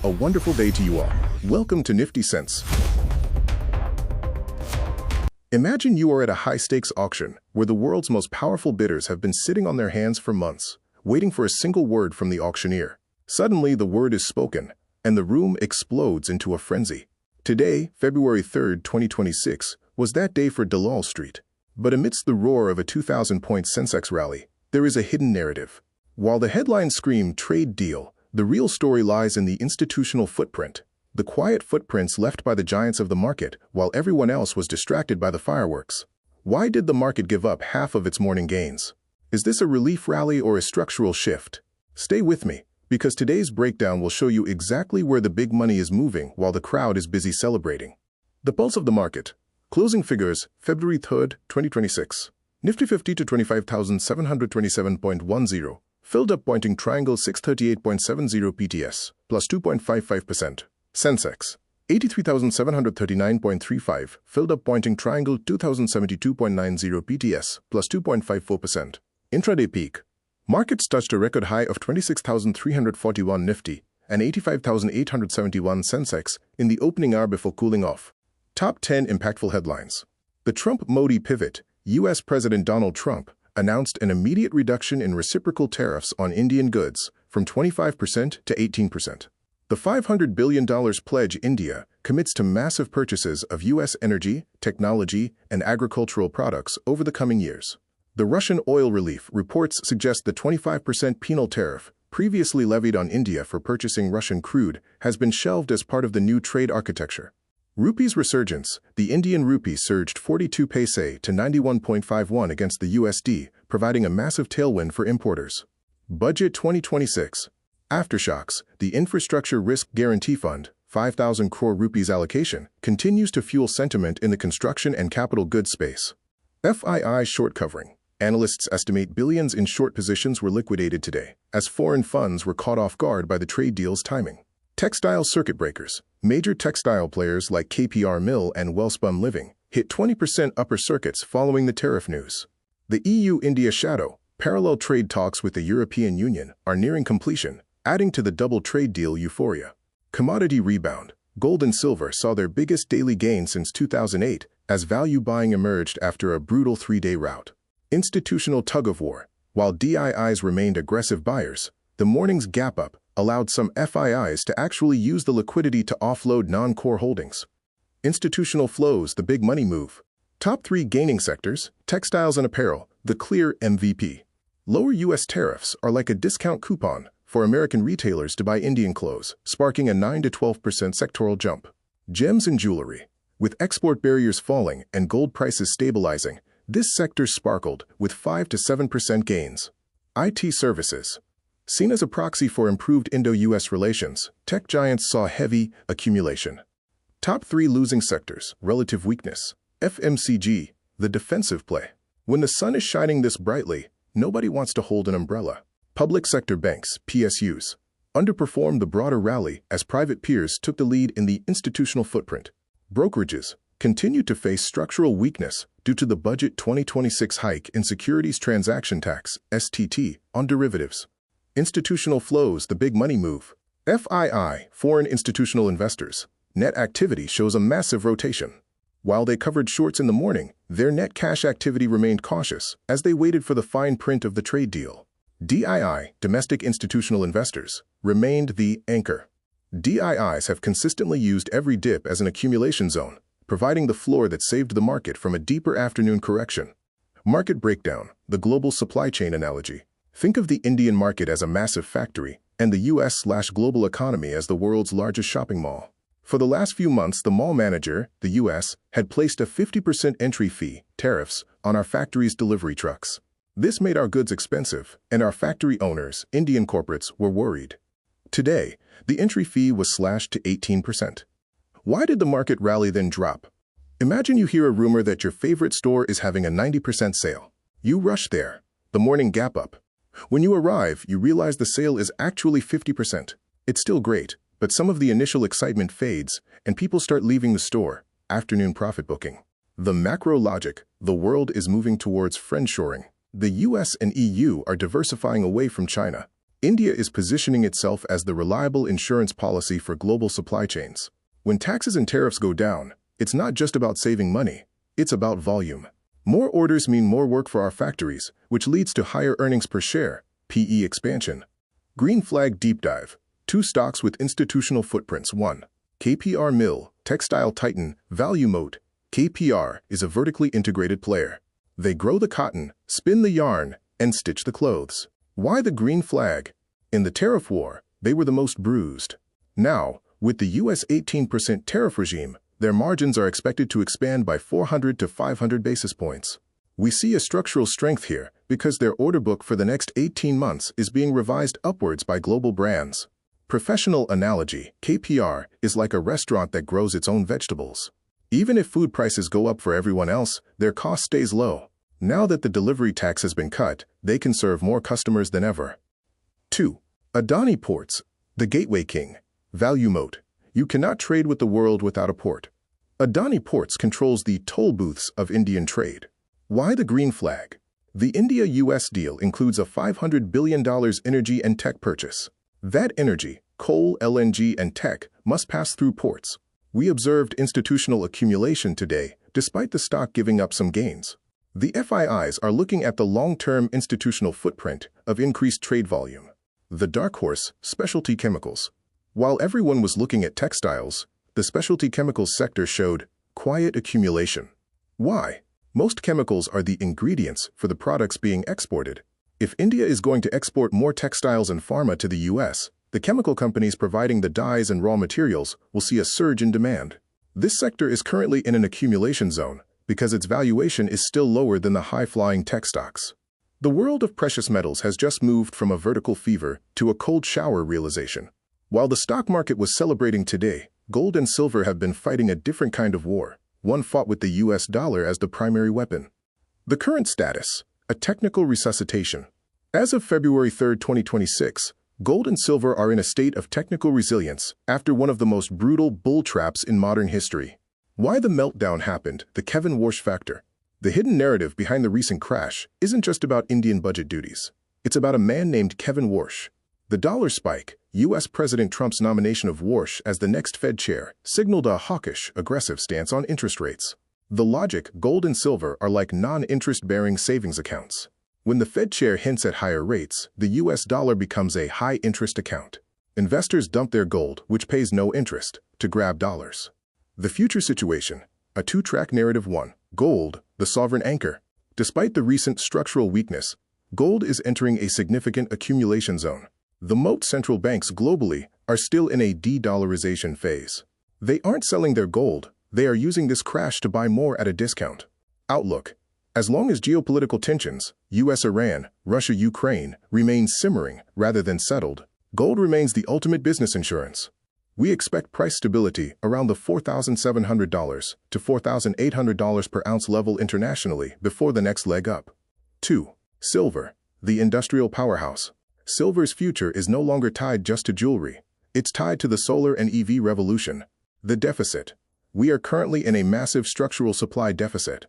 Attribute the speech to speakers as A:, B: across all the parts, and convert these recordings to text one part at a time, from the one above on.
A: A wonderful day to you all. Welcome to Nifty Sense. Imagine you are at a high-stakes auction where the world's most powerful bidders have been sitting on their hands for months, waiting for a single word from the auctioneer. Suddenly, the word is spoken, and the room explodes into a frenzy. Today, February 3, 2026, was that day for Dalal Street. But amidst the roar of a 2,000-point Sensex rally, there is a hidden narrative. While the headlines scream trade deal, the real story lies in the institutional footprint, the quiet footprints left by the giants of the market while everyone else was distracted by the fireworks. Why did the market give up half of its morning gains? Is this a relief rally or a structural shift? Stay with me, because today's breakdown will show you exactly where the big money is moving while the crowd is busy celebrating. The pulse of the market. Closing figures, February 3, 2026. Nifty 50 to 25,727.10. Filled up pointing triangle 638.70 PTS, plus 2.55%. Sensex, 83,739.35, filled up pointing triangle 2,072.90 PTS, plus 2.54%. Intraday peak. Markets touched a record high of 26,341 Nifty and 85,871 Sensex in the opening hour before cooling off. Top 10 impactful headlines. The Trump-Modi pivot. U.S. President Donald Trump announced an immediate reduction in reciprocal tariffs on Indian goods from 25% to 18%. The $500 billion pledge India commits to massive purchases of U.S. energy, technology, and agricultural products over the coming years. The Russian oil relief reports suggest the 25% penal tariff previously levied on India for purchasing Russian crude has been shelved as part of the new trade architecture. Rupee's resurgence. The Indian rupee surged 42 paise to 91.51 against the USD, providing a massive tailwind for importers. Budget 2026. Aftershocks. The Infrastructure Risk Guarantee Fund, 5,000 crore rupees allocation, continues to fuel sentiment in the construction and capital goods space. FII short covering. Analysts estimate billions in short positions were liquidated today, as foreign funds were caught off guard by the trade deal's timing. Textile circuit breakers. Major textile players like KPR Mill and Wellspun Living hit 20% upper circuits following the tariff news. The EU-India shadow. Parallel trade talks with the European Union are nearing completion, adding to the double trade deal euphoria. Commodity rebound. Gold and silver saw their biggest daily gain since 2008 as value buying emerged after a brutal three-day rout. Institutional tug-of-war. While DIIs remained aggressive buyers, the morning's gap-up allowed some FIIs to actually use the liquidity to offload non-core holdings. Institutional flows, the big money move. Top 3 gaining sectors, textiles and apparel, the clear MVP. Lower U.S. tariffs are like a discount coupon for American retailers to buy Indian clothes, sparking a 9 to 12% sectoral jump. Gems and jewelry. With export barriers falling and gold prices stabilizing, this sector sparkled with 5 to 7% gains. IT services. Seen as a proxy for improved Indo-US relations, tech giants saw heavy accumulation. Top 3 losing sectors, relative weakness. FMCG, the defensive play. When the sun is shining this brightly, nobody wants to hold an umbrella. Public sector banks, PSUs, underperformed the broader rally as private peers took the lead in the institutional footprint. Brokerages continued to face structural weakness due to the Budget 2026 hike in Securities Transaction Tax, STT, on derivatives. Institutional flows, the big money move. FII, foreign institutional investors. Net activity shows a massive rotation. While they covered shorts in the morning, their net cash activity remained cautious as they waited for the fine print of the trade deal. DII, domestic institutional investors, remained the anchor. DIIs have consistently used every dip as an accumulation zone, providing the floor that saved the market from a deeper afternoon correction. Market breakdown, the global supply chain analogy. Think of the Indian market as a massive factory and the US/global economy as the world's largest shopping mall. For the last few months, the mall manager, the US, had placed a 50% entry fee, tariffs, on our factory's delivery trucks. This made our goods expensive, and our factory owners, Indian corporates, were worried. Today, the entry fee was slashed to 18%. Why did the market rally then drop? Imagine you hear a rumor that your favorite store is having a 90% sale. You rush there. The morning gap up. When you arrive, you realize the sale is actually 50%. It's still great, but some of the initial excitement fades, and people start leaving the store. Afternoon profit booking. The macro logic. The world is moving towards friendshoring. The US and EU are diversifying away from China. India is positioning itself as the reliable insurance policy for global supply chains. When taxes and tariffs go down, it's not just about saving money, it's about volume. More orders mean more work for our factories, which leads to higher earnings per share, PE expansion. Green Flag Deep Dive. 2 stocks with institutional footprints. 1. KPR Mill, Textile Titan, Value Moat. KPR is a vertically integrated player. They grow the cotton, spin the yarn, and stitch the clothes. Why the green flag? In the tariff war, they were the most bruised. Now, with the US 18% tariff regime, their margins are expected to expand by 400 to 500 basis points. We see a structural strength here because their order book for the next 18 months is being revised upwards by global brands. Professional analogy, KPR is like a restaurant that grows its own vegetables. Even if food prices go up for everyone else, their cost stays low. Now that the delivery tax has been cut, they can serve more customers than ever. 2. Adani Ports, the Gateway King. Value Moat. You cannot trade with the world without a port. Adani Ports controls the toll booths of Indian trade. Why the green flag? The India-US deal includes a $500 billion energy and tech purchase. That energy, coal, LNG, and tech, must pass through ports. We observed institutional accumulation today, despite the stock giving up some gains. The FIIs are looking at the long-term institutional footprint of increased trade volume. The dark horse, specialty chemicals. While everyone was looking at textiles, the specialty chemicals sector showed quiet accumulation. Why? Most chemicals are the ingredients for the products being exported. If India is going to export more textiles and pharma to the US, the chemical companies providing the dyes and raw materials will see a surge in demand. This sector is currently in an accumulation zone because its valuation is still lower than the high-flying tech stocks. The world of precious metals has just moved from a vertical fever to a cold shower realization. While the stock market was celebrating today, gold and silver have been fighting a different kind of war, one fought with the US dollar as the primary weapon. The current status: a technical resuscitation. As of February 3, 2026, gold and silver are in a state of technical resilience after one of the most brutal bull traps in modern history. Why the meltdown happened, the Kevin Warsh factor. The hidden narrative behind the recent crash isn't just about Indian budget duties. It's about a man named Kevin Warsh. The dollar spike, U.S. President Trump's nomination of Warsh as the next Fed chair, signaled a hawkish, aggressive stance on interest rates. The logic: gold and silver are like non-interest-bearing savings accounts. When the Fed chair hints at higher rates, the U.S. dollar becomes a high-interest account. Investors dump their gold, which pays no interest, to grab dollars. The future situation: a two-track narrative. 1. Gold, the sovereign anchor. Despite the recent structural weakness, gold is entering a significant accumulation zone. The most central banks globally are still in a de-dollarization phase. They aren't selling their gold, they are using this crash to buy more at a discount. Outlook: as long as geopolitical tensions, US-Iran, Russia-Ukraine, remain simmering rather than settled, gold remains the ultimate business insurance. We expect price stability around the $4,700 to $4,800 per ounce level internationally before the next leg up. 2. Silver, the industrial powerhouse. Silver's future is no longer tied just to jewelry. It's tied to the solar and EV revolution. The deficit. We are currently in a massive structural supply deficit.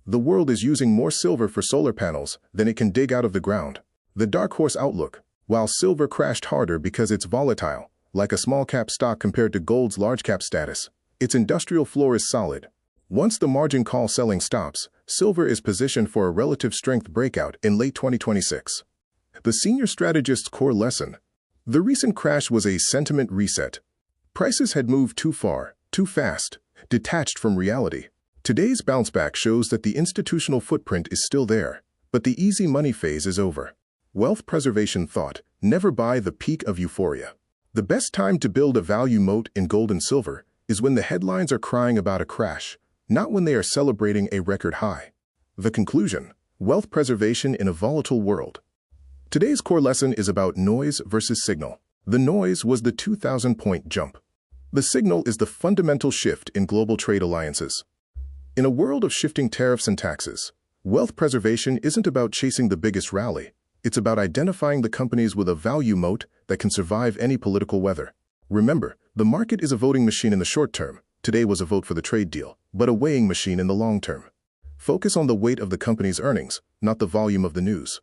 A: The world is using more silver for solar panels than it can dig out of the ground. The dark horse outlook. While silver crashed harder because it's volatile, like a small-cap stock compared to gold's large-cap status, its industrial floor is solid. Once the margin call selling stops, silver is positioned for a relative strength breakout in late 2026. The Senior Strategist's core lesson. The recent crash was a sentiment reset. Prices had moved too far, too fast, detached from reality. Today's bounce back shows that the institutional footprint is still there, but the easy money phase is over. Wealth preservation thought: never buy the peak of euphoria. The best time to build a value moat in gold and silver is when the headlines are crying about a crash, not when they are celebrating a record high. The conclusion: wealth preservation in a volatile world. Today's core lesson is about noise versus signal. The noise was the 2,000-point jump. The signal is the fundamental shift in global trade alliances. In a world of shifting tariffs and taxes, wealth preservation isn't about chasing the biggest rally. It's about identifying the companies with a value moat that can survive any political weather. Remember, the market is a voting machine in the short term. Today was a vote for the trade deal, but a weighing machine in the long term. Focus on the weight of the company's earnings, not the volume of the news.